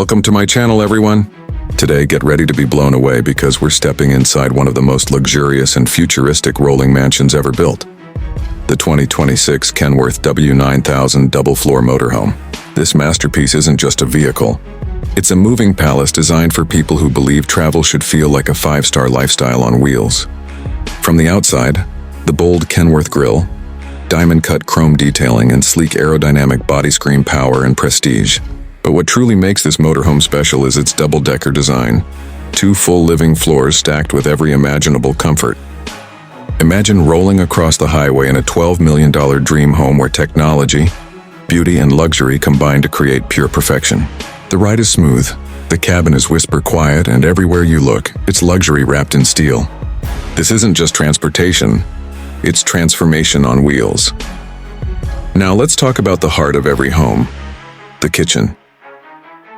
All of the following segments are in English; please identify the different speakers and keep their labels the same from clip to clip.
Speaker 1: Welcome to my channel, everyone. Today, get ready to be blown away because we're stepping inside one of the most luxurious and futuristic rolling mansions ever built. The 2026 Kenworth W9000 double-floor motorhome. This masterpiece isn't just a vehicle. It's a moving palace designed for people who believe travel should feel like a five-star lifestyle on wheels. From the outside, the bold Kenworth grille, diamond-cut chrome detailing, and sleek aerodynamic body scream power and prestige. But what truly makes this motorhome special is its double-decker design. 2 full living floors stacked with every imaginable comfort. Imagine rolling across the highway in a $12 million dream home where technology, beauty, and luxury combine to create pure perfection. The ride is smooth, the cabin is whisper quiet, and everywhere you look, it's luxury wrapped in steel. This isn't just transportation, it's transformation on wheels. Now let's talk about the heart of every home, the kitchen.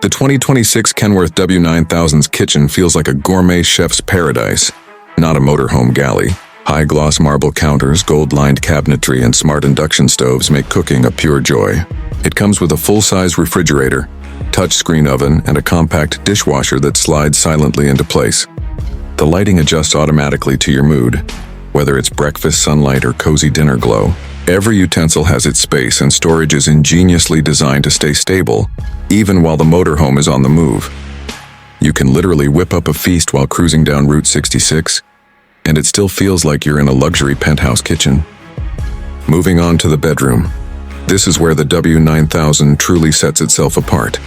Speaker 1: The 2026 Kenworth W9000's kitchen feels like a gourmet chef's paradise, not a motorhome galley. High-gloss marble counters, gold-lined cabinetry, and smart induction stoves make cooking a pure joy. It comes with a full-size refrigerator, touchscreen oven, and a compact dishwasher that slides silently into place. The lighting adjusts automatically to your mood, whether it's breakfast sunlight or cozy dinner glow. Every utensil has its space, and storage is ingeniously designed to stay stable, even while the motorhome is on the move. You can literally whip up a feast while cruising down Route 66, and it still feels like you're in a luxury penthouse kitchen. Moving on to the bedroom. This is where the W9000 truly sets itself apart.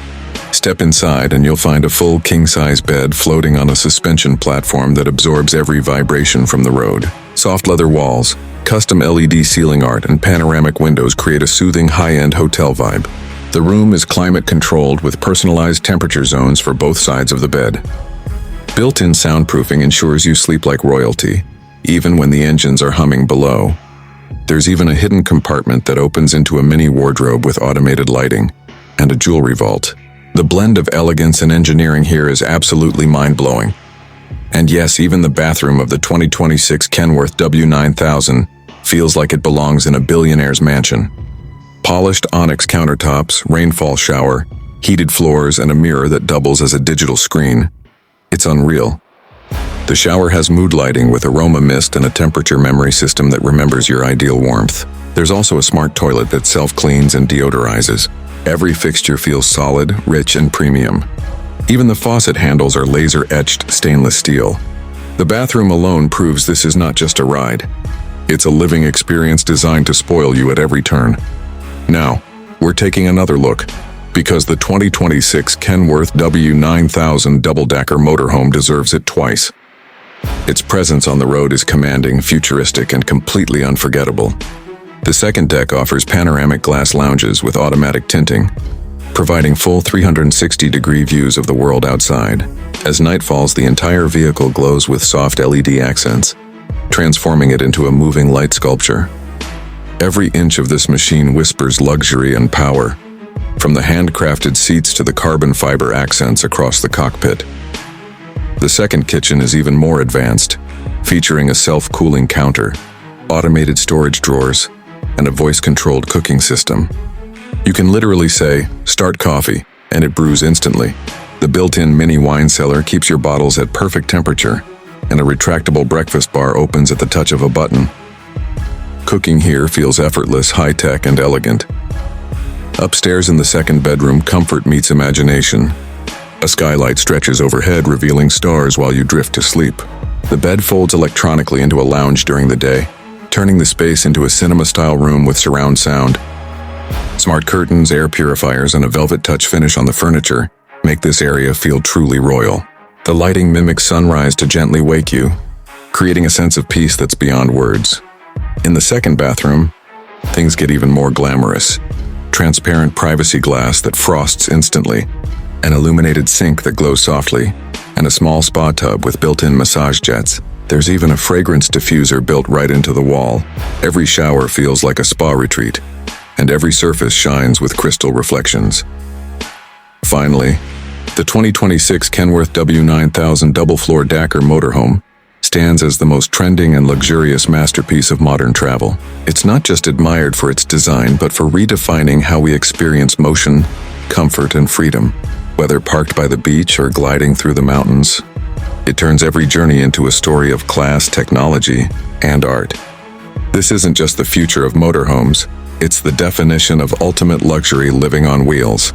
Speaker 1: Step inside and you'll find a full king-size bed floating on a suspension platform that absorbs every vibration from the road. Soft leather walls, custom LED ceiling art, and panoramic windows create a soothing high-end hotel vibe. The room is climate-controlled with personalized temperature zones for both sides of the bed. Built-in soundproofing ensures you sleep like royalty, even when the engines are humming below. There's even a hidden compartment that opens into a mini wardrobe with automated lighting and a jewelry vault. The blend of elegance and engineering here is absolutely mind-blowing. And yes, even the bathroom of the 2026 Kenworth W9000 feels like it belongs in a billionaire's mansion. Polished onyx countertops, rainfall shower, heated floors, and a mirror that doubles as a digital screen. It's unreal. The shower has mood lighting with aroma mist and a temperature memory system that remembers your ideal warmth. There's also a smart toilet that self-cleans and deodorizes. Every fixture feels solid, rich, and premium. Even the faucet handles are laser-etched stainless steel. The bathroom alone proves this is not just a ride. It's a living experience designed to spoil you at every turn. Now, we're taking another look, because the 2026 Kenworth W9000 double-decker motorhome deserves it twice. Its presence on the road is commanding, futuristic, and completely unforgettable. The second deck offers panoramic glass lounges with automatic tinting, providing full 360-degree views of the world outside. As night falls, the entire vehicle glows with soft LED accents, transforming it into a moving light sculpture. Every inch of this machine whispers luxury and power, from the handcrafted seats to the carbon fiber accents across the cockpit. The second kitchen is even more advanced, featuring a self-cooling counter, automated storage drawers, and a voice-controlled cooking system. You can literally say, "Start coffee," and it brews instantly. The built-in mini wine cellar keeps your bottles at perfect temperature, and a retractable breakfast bar opens at the touch of a button. Cooking here feels effortless, high-tech, and elegant. Upstairs in the second bedroom, comfort meets imagination. A skylight stretches overhead, revealing stars while you drift to sleep. The bed folds electronically into a lounge during the day, turning the space into a cinema-style room with surround sound. Smart curtains, air purifiers, and a velvet touch finish on the furniture make this area feel truly royal. The lighting mimics sunrise to gently wake you, creating a sense of peace that's beyond words. In the second bathroom, things get even more glamorous. Transparent privacy glass that frosts instantly, an illuminated sink that glows softly, and a small spa tub with built-in massage jets. There's even a fragrance diffuser built right into the wall. Every shower feels like a spa retreat, and every surface shines with crystal reflections. Finally, the 2026 Kenworth W9000 double-floor Decker motorhome stands as the most trending and luxurious masterpiece of modern travel. It's not just admired for its design, but for redefining how we experience motion, comfort, and freedom. Whether parked by the beach or gliding through the mountains, it turns every journey into a story of class, technology, and art. This isn't just the future of motorhomes, it's the definition of ultimate luxury living on wheels.